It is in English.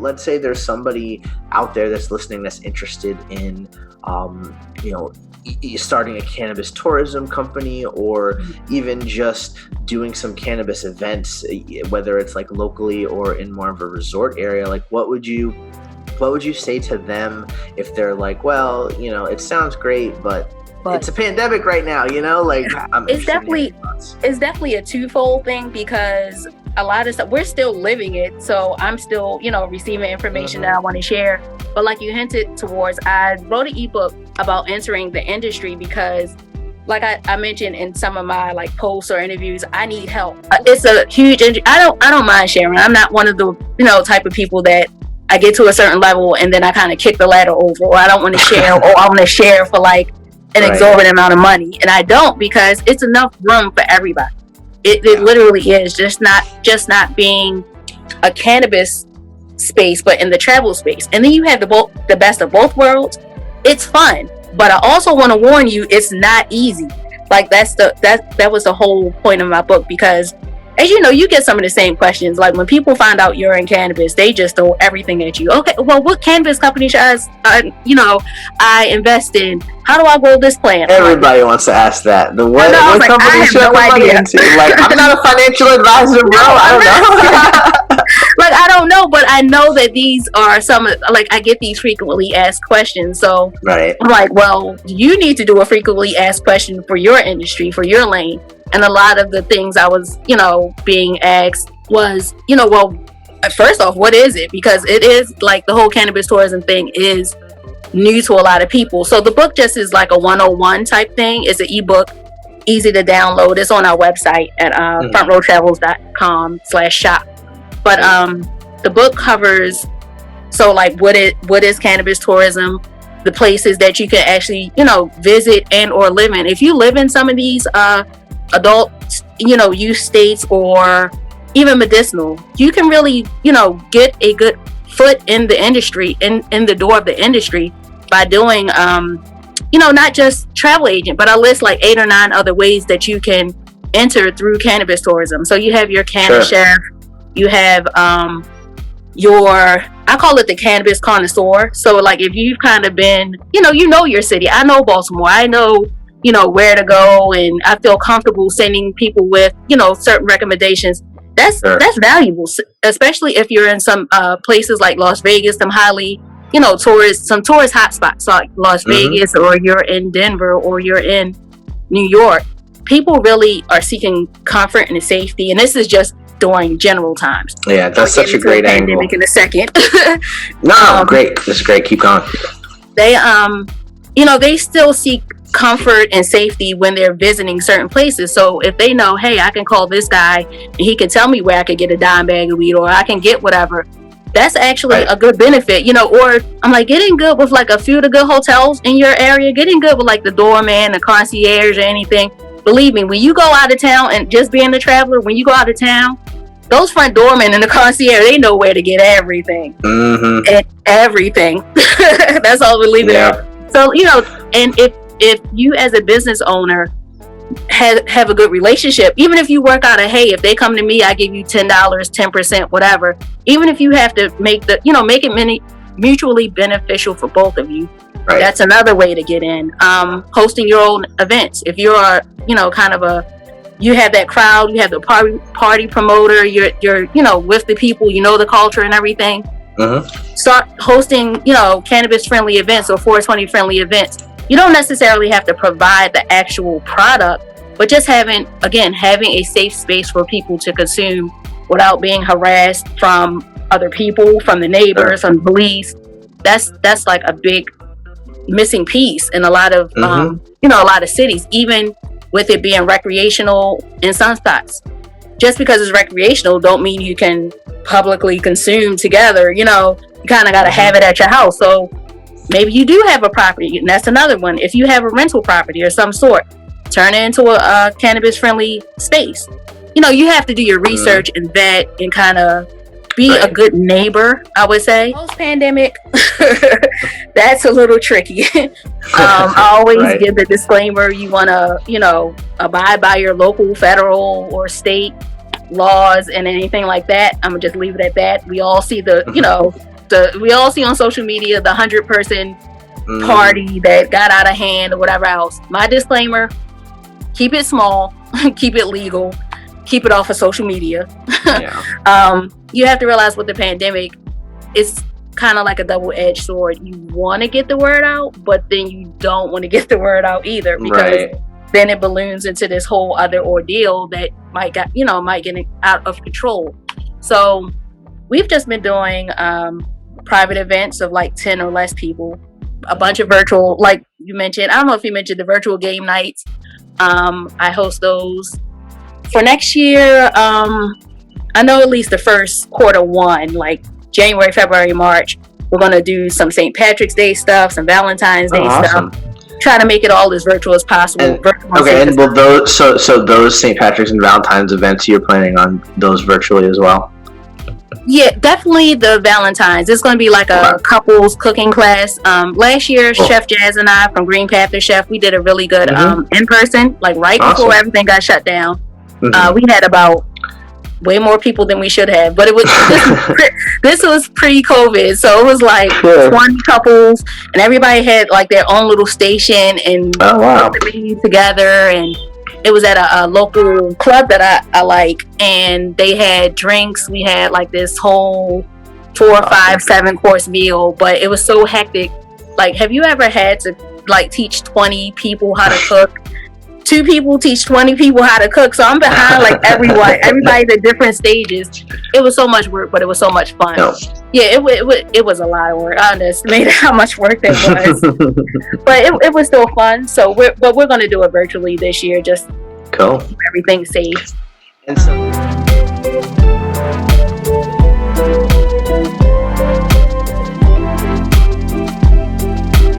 let's say there's somebody out there that's listening that's interested in, starting a cannabis tourism company, or even just doing some cannabis events, whether it's like locally or in more of a resort area. Like, what would you say to them if they're like, well, it sounds great, but it's a pandemic right now, like it's definitely a twofold thing, because a lot of stuff we're still living it, so I'm still receiving information that I want to share. But like you hinted towards, I wrote an ebook about entering the industry because, like I mentioned in some of my like posts or interviews, I need help. It's a huge I don't mind sharing. I'm not one of the type of people that I get to a certain level and then I kind of kick the ladder over, or I don't want to share, or I want to share for like an exorbitant amount of money, and I don't, because it's enough room for everybody. It literally is just not being a cannabis space, but in the travel space. And then you have the best of both worlds. It's fun, but I also want to warn you, it's not easy. Like that was the whole point of my book, because as you know, you get some of the same questions. Like when people find out you're in cannabis, they just throw everything at you. Okay, well, what cannabis company should I invest in? How do I grow this plant? Everybody wants to ask that. What company should I put money into? Like, I'm not a financial advisor, bro. I don't know. Like, I don't know, but I know that these are I get these frequently asked questions. So I'm like, well, you need to do a frequently asked question for your industry, for your lane. And a lot of the things I was, being asked was, well, first off, what is it? Because it is like the whole cannabis tourism thing is new to a lot of people. So the book just is like a 101 type thing. It's an ebook, easy to download. It's on our website at frontrowtravels.com/shop. But the book covers, so like what is cannabis tourism, the places that you can actually, visit and or live in. If you live in some of these adult, use states or even medicinal, you can really, get a good foot in the industry, in the door of the industry by doing, not just travel agent, but I list like 8 or 9 other ways that you can enter through cannabis tourism. So you have your cannabis chef, you have I call it the cannabis connoisseur. So like if you've kind of been, your city. I know Baltimore. I know, where to go, and I feel comfortable sending people with, certain recommendations. That's valuable, especially if you're in some places like Las Vegas, some highly, tourist hotspots like Las Vegas, or you're in Denver, or you're in New York. People really are seeking comfort and safety, and this is just during general times. Yeah, that's such a great angle. In a second. Great. This is great. Keep going. They, they still seek comfort and safety when they're visiting certain places. So if they know, hey, I can call this guy and he can tell me where I could get a dime bag of weed, or I can get whatever, that's actually a good benefit, or I'm like getting good with like a few of the good hotels in your area, getting good with like the doorman, the concierge, or anything. Believe me, when you go out of town, and just being a traveler, when you go out of town, those front doormen and the concierge, they know where to get everything. And everything. That's all we leave it at. So, and if you as a business owner have a good relationship, even if you work out if they come to me, I give you $10, 10%, whatever, even if you have to make it mutually beneficial for both of you, that's another way to get in. Hosting your own events. If you're you have that crowd, you have the party promoter, you're with the people, the culture and everything. Start hosting, cannabis friendly events or 420 friendly events. You don't necessarily have to provide the actual product, but just having a safe space for people to consume without being harassed from other people, from the neighbors, from police. That's like a big missing piece in a lot of a lot of cities, even with it being recreational in some spots. Just because it's recreational don't mean you can publicly consume together. You kind of got to have it at your house. So maybe you do have a property, and that's another one. If you have a rental property or some sort, turn it into a cannabis friendly space. You have to do your research and vet and kind of be a good neighbor, I would say. Post-pandemic, that's a little tricky. I always give the disclaimer, you want to, abide by your local, federal, or state laws and anything like that. I'm going to just leave it at that. We all see the, we all see on social media the 100-person party that got out of hand or whatever else. My disclaimer: keep it small, keep it legal, keep it off of social media. Yeah. You have to realize with the pandemic, it's kind of like a double-edged sword. You want to get the word out, but then you don't want to get the word out either, because then it balloons into this whole other ordeal that might get out of control. So we've just been doing private events of like 10 or less people, a bunch of virtual, like you mentioned. I don't know if you mentioned the virtual game nights. I host those for next year. I know at least the first quarter one, like January, February, March, we're going to do some St. Patrick's Day stuff, some Valentine's Day stuff. Try to make it all as virtual as possible. And will those those St. Patrick's and Valentine's events, you're planning on those virtually as well? Yeah, definitely the Valentine's. It's going to be like a couples cooking class. Last year, Chef Jazz and I from Green Panther Chef, we did a really good in person, like right before everything got shut down. We had about way more people than we should have, but it was this was pre-COVID, so it was like 20 couples, and everybody had like their own little station, and meeting together, and it was at a local club that I like, and they had drinks. We had like this whole 4, 5, 7 course meal, but it was so hectic. Like, have you ever had to like teach 20 people how to cook? 2 people teach 20 people how to cook, so I'm behind like everybody's at different stages. It was so much work, but it was so much fun. Yeah, it was a lot of work. I underestimated how much work that was, but it was still fun. So we're going to do it virtually this year, just keep everything safe. And so